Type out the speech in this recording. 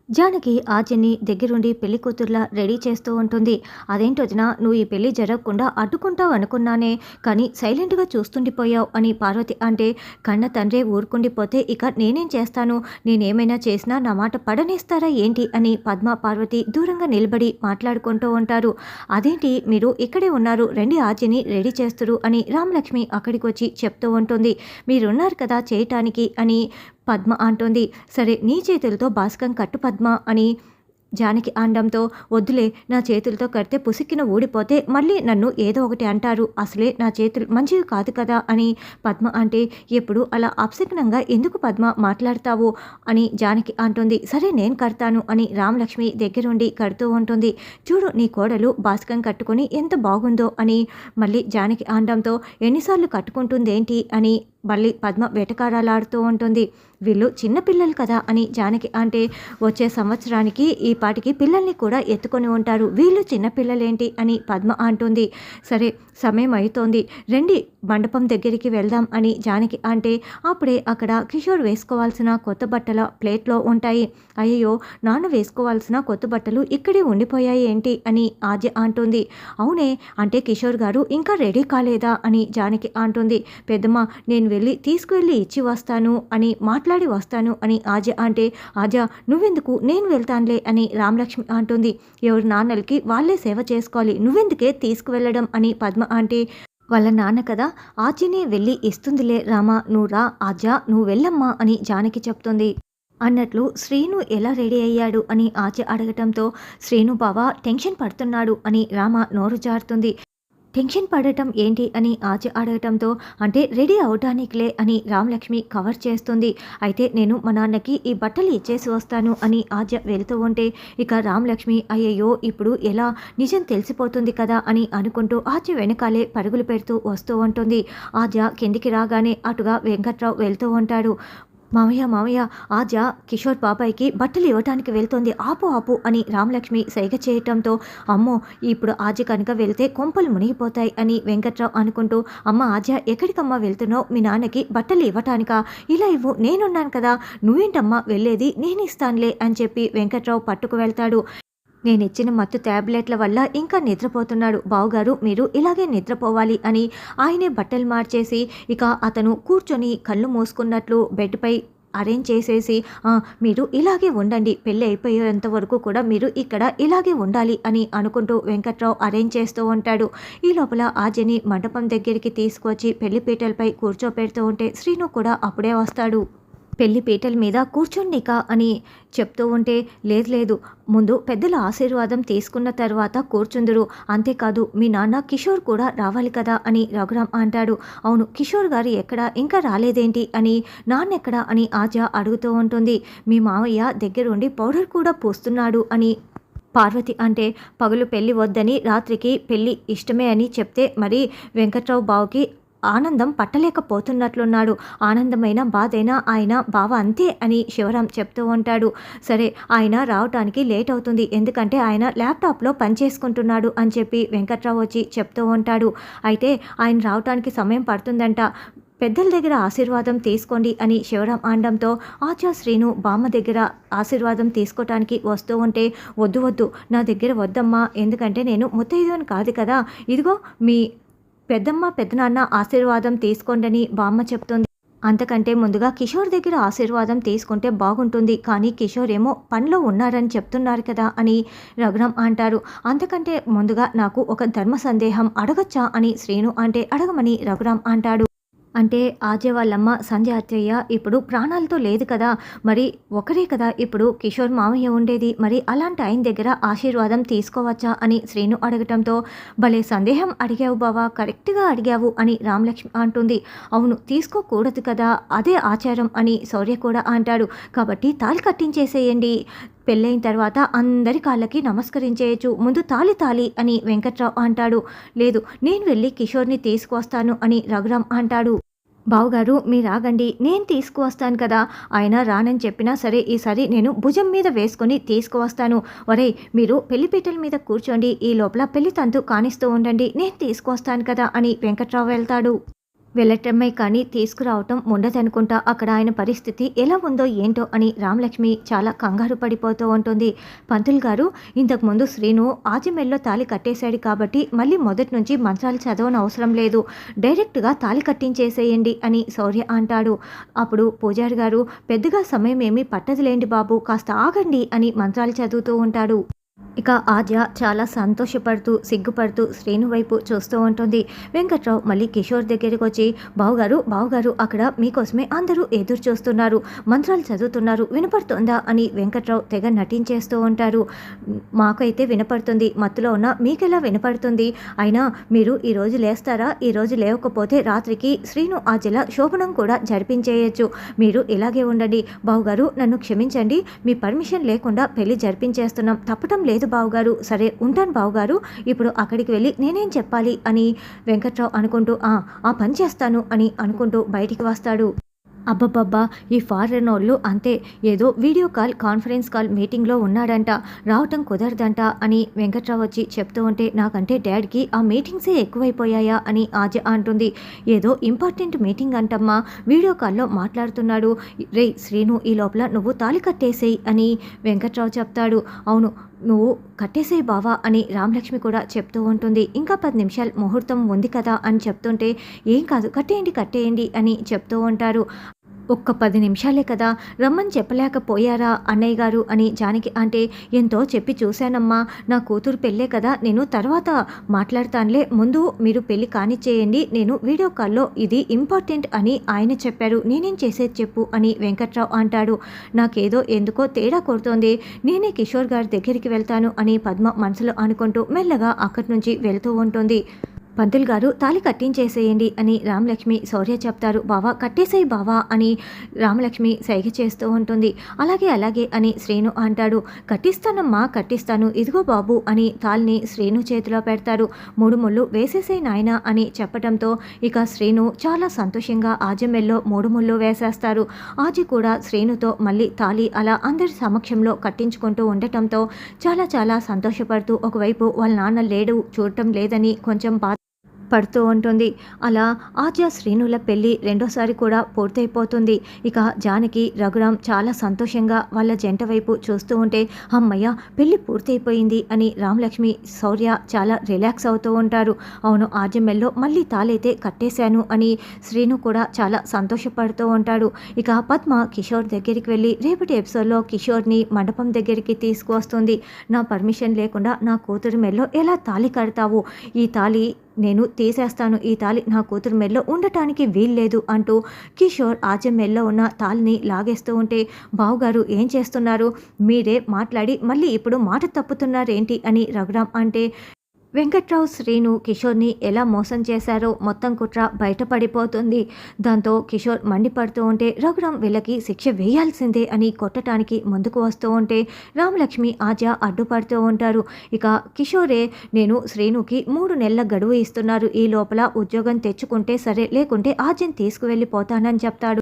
జానకి ఆర్యని దగ్గరుండి పెళ్లి కూతుర్లా రెడీ చేస్తూ ఉంటుంది. అదేంటొదినా నువ్వు ఈ పెళ్లి జరగకుండా అడ్డుకుంటావు అనుకున్నానే, కానీ సైలెంట్‌గా చూస్తుండిపోయావు అని పార్వతి అంటే, కన్న తండ్రే ఊరుకుండిపోతే ఇక నేనేం చేస్తాను? నేనేమైనా చేసినా నా మాట పడనేస్తారా ఏంటి? అని పద్మ, పార్వతి దూరంగా నిలబడి మాట్లాడుకుంటూ ఉంటారు. అదేంటి మీరు ఇక్కడే ఉన్నారు, రండి ఆర్యని రెడీ చేస్తురు అని రామలక్ష్మి అక్కడికొచ్చి చెప్తూ ఉంటుంది. మీరున్నారు కదా చేయటానికి అని పద్మ అంటోంది. సరే నీ చేతులతో బాస్కం కట్టు పద్మ అని జానకి అనడంతో, వద్దులే నా చేతులతో కడితే పుసిక్కిన ఊడిపోతే మళ్ళీ నన్ను ఏదో ఒకటి అంటారు. అసలే నా చేతులు మంచివి కాదు కదా అని పద్మ అంటే, ఎప్పుడు అలా అపశకునంగా ఎందుకు పద్మ మాట్లాడతావు అని జానకి అంటుంది. సరే నేను కడతాను అని రామలక్ష్మి దగ్గరుండి కడుతూ ఉంటుంది. చూడు నీ కోడలు బాస్కం కట్టుకొని ఎంత బాగుందో అని మళ్ళీ జానకి అనడంతో, ఎన్నిసార్లు కట్టుకుంటుందేంటి అని మళ్ళీ పద్మ వెటకారాలాడుతూ ఉంటుంది. వీళ్ళు చిన్నపిల్లలు కదా అని జానకి అంటే, వచ్చే సంవత్సరానికి ఈ పాటికి పిల్లల్ని కూడా ఎత్తుకొని ఉంటారు, వీళ్ళు చిన్నపిల్లలేంటి అని పద్మ అంటుంది. సరే సమయం అవుతోంది, రండి మండపం దగ్గరికి వెళ్దాం అని జానకి అంటే, అప్పుడే అక్కడ కిషోర్ వేసుకోవాల్సిన కొత్త బట్టల ప్లేట్లో ఉంటాయి. అయ్యో నాన్న వేసుకోవాల్సిన కొత్త బట్టలు ఇక్కడే ఉండిపోయాయి ఏంటి అని ఆద్య అంటుంది. అవునే, అంటే కిషోర్ గారు ఇంకా రెడీ కాలేదా అని జానకి అంటుంది. పెద్దమ్మ నేను వెళ్ళి తీసుకువెళ్ళి ఇచ్చి వస్తాను అని మాట్లాడి వస్తాను అని ఆద్య అంటే, ఆద్య నువ్వెందుకు, నేను వెళ్తానులే అని రామలక్ష్మి అంటుంది. ఎవరి నాన్నలకి వాళ్ళే సేవ చేసుకోవాలి, నువ్వెందుకే తీసుకువెళ్ళడం అని పద్మ అంటే, వాళ్ళ నాన్న కదా ఆద్యనే వెళ్ళి ఇస్తుందిలే రామా, నువ్వు రా ఆద్య నువ్వు వెళ్ళమ్మా అని జానకి చెప్తుంది. అన్నట్లు శ్రీను ఎలా రెడీ అయ్యాడు అని ఆద్య అడగటంతో, శ్రీను బావ టెన్షన్ పడుతున్నాడు అని రామ నోరు జారుతుంది. టెన్షన్ పడటం ఏంటి అని ఆద్య అడగటంతో, అంటే రెడీ అవటానికిలే అని రామలక్ష్మి కవర్ చేస్తుంది. అయితే నేను మా నాన్నకి ఈ బట్టలు ఇచ్చేసి వస్తాను అని ఆద్య వెళ్తూ ఉంటే, ఇక రామలక్ష్మి అయ్యయ్యో ఇప్పుడు ఎలా, నిజం తెలిసిపోతుంది కదా అని అనుకుంటూ ఆద్య వెనకాలే పరుగులు పెడుతూ వస్తూ ఉంటుంది. ఆద్య కిందికి రాగానే అటుగా వెంకట్రావు వెళ్తూ ఉంటాడు. మామయ్య మామయ్య, ఆద్య కిషోర్ బాబాయ్కి బట్టలు ఇవ్వటానికి వెళ్తోంది, ఆపు ఆపు అని రామలక్ష్మి సైగ చేయటంతో, అమ్మో ఇప్పుడు ఆద్య కనుక వెళ్తే కొంపలు మునిగిపోతాయి అని వెంకట్రావు అనుకుంటూ, అమ్మ ఆద్య ఎక్కడికమ్మా వెళ్తున్నావు, మీ నాన్నకి బట్టలు ఇవ్వటానికా, ఇలా ఇవ్వు నేనున్నాను కదా, నువ్వేంటమ్మా వెళ్ళేది, నేను ఇస్తానులే అని చెప్పి వెంకట్రావు పట్టుకు వెళ్తాడు. నేనిచ్చిన మత్తు ట్యాబ్లెట్ల వల్ల ఇంకా నిద్రపోతున్నాడు బావుగారు, మీరు ఇలాగే నిద్రపోవాలి అని ఆయనే బట్టలు మార్చేసి ఇక అతను కూర్చొని కళ్ళు మూసుకున్నట్లు బెడ్పై అరేంజ్ చేసేసి, మీరు ఇలాగే ఉండండి, పెళ్ళి అయిపోయేంత వరకు కూడా మీరు ఇక్కడ ఇలాగే ఉండాలి అని అనుకుంటూ వెంకట్రావు అరేంజ్ చేస్తూ ఉంటాడు. ఈ లోపల ఆర్యని మండపం దగ్గరికి తీసుకొచ్చి పెళ్లిపీటలపై కూర్చోపెడుతూ ఉంటే శ్రీను కూడా అప్పుడే వస్తాడు. పెళ్లి పీటల మీద కూర్చోండిక అని చెప్తూ ఉంటే, లేదు లేదు ముందు పెద్దల ఆశీర్వాదం తీసుకున్న తర్వాత కూర్చుందురు, అంతేకాదు మీ నాన్న కిషోర్ కూడా రావాలి కదా అని రఘురాం అంటాడు. అవును కిషోర్ గారు ఎక్కడా, ఇంకా రాలేదేంటి అని నాన్నెక్కడా అని ఆద్య అడుగుతూ ఉంటుంది. మీ మావయ్య దగ్గరుండి పౌడర్ కూడా పూస్తున్నాడు అని పార్వతి అంటే, పగలు పెళ్లి వద్దని రాత్రికి పెళ్లి ఇష్టమే అని చెప్తే మరి వెంకట్రావు బావుకి ఆనందం పట్టలేకపోతున్నట్లున్నాడు, ఆనందమైన బాధైనా ఆయన బావ అంతే అని శివరాం చెప్తూ ఉంటాడు. సరే ఆయన రావటానికి లేట్ అవుతుంది, ఎందుకంటే ఆయన ల్యాప్టాప్లో పనిచేసుకుంటున్నాడు అని చెప్పి వెంకట్రావు వచ్చి చెప్తూ ఉంటాడు. అయితే ఆయన రావటానికి సమయం పడుతుందంట, పెద్దల దగ్గర ఆశీర్వాదం తీసుకోండి అని శివరాం అనడంతో, ఆచా శ్రీను బామ్మ దగ్గర ఆశీర్వాదం తీసుకోవటానికి వస్తూ ఉంటే, వద్దు వద్దు నా దగ్గర వద్దమ్మా, ఎందుకంటే నేను ముత్తైదుని కాదు కదా, ఇదిగో మీ పెద్దమ్మ పెద్దనాన్న ఆశీర్వాదం తీసుకోండని బామ్మ చెప్తుంది. అంతకంటే ముందుగా కిషోర్ దగ్గర ఆశీర్వాదం తీసుకుంటే బాగుంటుంది, కానీ కిషోర్ ఏమో పనిలో ఉన్నారని చెప్తున్నారు కదా అని రఘురాం అంటారు. అంతకంటే ముందుగా నాకు ఒక ధర్మ సందేహం అడగచ్చా అని శ్రీను అంటే, అడగమని రఘురాం అంటాడు. అంటే ఆద్య వాళ్ళమ్మ సంధ్య అత్తయ్య ఇప్పుడు ప్రాణాలతో లేదు కదా, మరి ఒకరే కదా ఇప్పుడు కిషోర్ మామయ్య ఉండేది, మరి అలాంటి ఆయన దగ్గర ఆశీర్వాదం తీసుకోవచ్చా అని శ్రీను అడగటంతో, భలే సందేహం అడిగావు బావా, కరెక్ట్గా అడిగావు అని రామలక్ష్మి అంటుంది. అవును తీసుకోకూడదు కదా, అదే ఆచారం అని శౌర్య కూడా అంటాడు. కాబట్టి తాళి కట్టించేసేయండి, పెళ్ళైన తర్వాత అందరి కాళ్ళకి నమస్కరించేయచ్చు, ముందు తాళి అని వెంకట్రావు అంటాడు. లేదు నేను వెళ్ళి కిషోర్ని తీసుకువస్తాను అని రఘురాం అంటాడు. బావుగారు మీరు ఆగండి, నేను తీసుకువస్తాను కదా, ఆయన రానని చెప్పినా సరే ఈసారి నేను భుజం మీద వేసుకొని తీసుకువస్తాను, ఒరేయ్ మీరు పెళ్లిపీటల మీద కూర్చోండి, ఈ లోపల పెళ్లి తంతు కానిస్తూ ఉండండి, నేను తీసుకువస్తాను కదా అని వెంకట్రావు వెళ్తాడు. వెళ్ళటమే కానీ తీసుకురావటం ఉండదనుకుంటా. అక్కడ ఆయన పరిస్థితి ఎలా ఉందో ఏంటో అని రామలక్ష్మి చాలా కంగారు పడిపోతూ ఉంటుంది. పంతులు గారు, ఇంతకుముందు శ్రీను ఆజమెల్లో తాళి కట్టేశాడు కాబట్టి మళ్ళీ మొదటి నుంచి మంత్రాలు చదవనవసరం లేదు. డైరెక్ట్‌గా తాళి కట్టించేసేయండి అని శౌర్య అంటాడు. అప్పుడు పూజారి గారు, పెద్దగా సమయం ఏమీ పట్టదులేండి బాబు, కాస్త ఆగండి అని మంత్రాలు చదువుతూ ఉంటాడు. ఇక ఆద్య చాలా సంతోషపడుతూ, సిగ్గుపడుతూ శ్రీను వైపు చూస్తూ ఉంటుంది. వెంకట్రావు మళ్ళీ కిషోర్ దగ్గరికి వచ్చి, బావగారు అక్కడ మీకోసమే అందరూ ఎదురు చూస్తున్నారు. మంత్రాలు చదువుతున్నారు. వినపడుతుందా అని వెంకట్రావు తెగ నటించేస్తూ ఉంటారు. మాకైతే వినపడుతుంది. మత్తులో ఉన్న మీకెలా వినపడుతుంది? అయినా మీరు ఈరోజు లేస్తారా? ఈరోజు లేవకపోతే రాత్రికి శ్రీను ఆద్యల శోభనం కూడా జరిపించేయచ్చు. మీరు ఇలాగే ఉండండి. బావగారు నన్ను క్షమించండి. మీ పర్మిషన్ లేకుండా పెళ్లి జరిపించేస్తున్నాం. తప్పటం లేదు బావగారు. సరే ఉంటాను బావగారు. ఇప్పుడు అక్కడికి వెళ్ళి నేనేం చెప్పాలి అని వెంకట్రావు అనుకుంటూ ఆ పని చేస్తాను అని అనుకుంటూ బయటికి వస్తాడు. అబ్బబ్బబ్బా! ఈ ఫారెనోళ్ళు అంతే. ఏదో వీడియో కాల్, కాన్ఫరెన్స్ కాల్ మీటింగ్‌లో ఉన్నాడంట. రావటం కుదరదంట అని వెంకట్రావు వచ్చి చెప్తూ ఉంటే, నాకంటే డాడీకి ఆ మీటింగ్సే ఎక్కువైపోయాయా అని ఆద్య అంటుంది. ఏదో ఇంపార్టెంట్ మీటింగ్ అంటమ్మా. వీడియో కాల్‌లో మాట్లాడుతున్నాడు. రేయ్ శ్రీను, ఈ లోపల నువ్వు తాళి కట్టేసేయ్ అని వెంకట్రావు చెప్తాడు. అవును, నువ్వు కట్టేసేయ్ బావా అని రామలక్ష్మి కూడా చెప్తూ ఉంటుంది. ఇంకా 10 నిమిషాలు ముహూర్తం ఉంది కదా అని చెప్తుంటే, ఏం కాదు కట్టేయండి అని చెప్తూ ఉంటారు. ఒక్క 10 నిమిషాలే కదా, రమ్మని చెప్పలేకపోయారా అన్నయ్య గారు అని జానకి అంటే, ఎంతో చెప్పి చూశానమ్మా. నా కూతురు పెళ్ళే కదా, నేను తర్వాత మాట్లాడతానులే. ముందు మీరు పెళ్ళి కానిచ్చేయండి. నేను వీడియో కాల్లో ఇది ఇంపార్టెంట్ అని ఆయన చెప్పారు. నేనేం చేసేది చెప్పు అని వెంకట్రావు అంటాడు. నాకేదో ఎందుకో తేడా కొడుతోంది. నేనే కిషోర్ గారి దగ్గరికి వెళ్తాను అని పద్మ మనసులో అనుకుంటూ మెల్లగా అక్కడి నుంచి వెళ్తూ ఉంటుంది. పంతులు గారు తాళి కట్టించేసేయండి అని రామలక్ష్మి శౌర్య చెప్తారు. బావా కట్టేసేయి బావా అని రామలక్ష్మి సైగ చేస్తూ ఉంటుంది. అలాగే అని శ్రీను అంటాడు. కట్టిస్తానమ్మా కట్టిస్తాను, ఇదిగో బాబు అని తాళిని శ్రీను చేతిలో పెడతారు. 3 ముళ్ళు వేసేసేయి నాయనా అని చెప్పడంతో ఇక శ్రీను చాలా సంతోషంగా ఆజమెల్లో 3 ముళ్ళు వేసేస్తారు. ఆజి కూడా శ్రీనుతో మళ్ళీ తాళి అలా అందరి సమక్షంలో కట్టించుకుంటూ ఉండటంతో చాలా సంతోషపడుతూ, ఒకవైపు వాళ్ళ నాన్న లేడు, చూడటం లేదని కొంచెం పడుతూ ఉంటుంది. అలా ఆద్య శ్రీనుల పెళ్ళి రెండోసారి కూడా పూర్తయిపోతుంది. ఇక జానకి రఘురాం చాలా సంతోషంగా వాళ్ళ జంట వైపు చూస్తూ ఉంటే, అమ్మయ్య పెళ్ళి పూర్తయిపోయింది అని రామలక్ష్మి శౌర్య చాలా రిలాక్స్ అవుతూ ఉంటారు. అవును, ఆద్యమెల్లో మళ్ళీ తాళైతే కట్టేశాను అని శ్రీను కూడా చాలా సంతోషపడుతూ ఉంటాడు. ఇక పద్మ కిషోర్ దగ్గరికి వెళ్ళి రేపటి ఎపిసోడ్లో కిషోర్ని మండపం దగ్గరికి తీసుకువస్తుంది. నా పర్మిషన్ లేకుండా నా కూతురు మెల్లో ఎలా తాళి కడతావు? ఈ తాళి నేను తీసేస్తాను. ఈ తాళి నా కూతురు మెల్లో ఉండటానికి వీల్లేదు అంటూ కిషోర్ ఆజం మెల్లో ఉన్న తాళిని లాగేస్తూ ఉంటే, బావగారు ఏం చేస్తున్నారు? మీరే మాట్లాడి మళ్ళీ ఇప్పుడు మాట తప్పుతున్నారేంటి అని రఘురాం అంటే, వెంకట్రావు శ్రీను కిషోర్ని ఎలా మోసం చేశారో మొత్తం కుట్ర బయటపడిపోతుంది. దాంతో కిషోర్ మండిపడుతూ ఉంటే, రఘురాం వీళ్ళకి శిక్ష వేయాల్సిందే అని కొట్టడానికి ముందుకు వస్తూ ఉంటే రామలక్ష్మి ఆద్య అడ్డుపడుతూ ఉంటారు. ఇక కిషోరే, నేను శ్రీనుకి 3 నెలల గడువు ఇస్తున్నారు. ఈ లోపల ఉద్యోగం తెచ్చుకుంటే సరే, లేకుంటే ఆద్యం తీసుకువెళ్ళిపోతానని చెప్తాడు.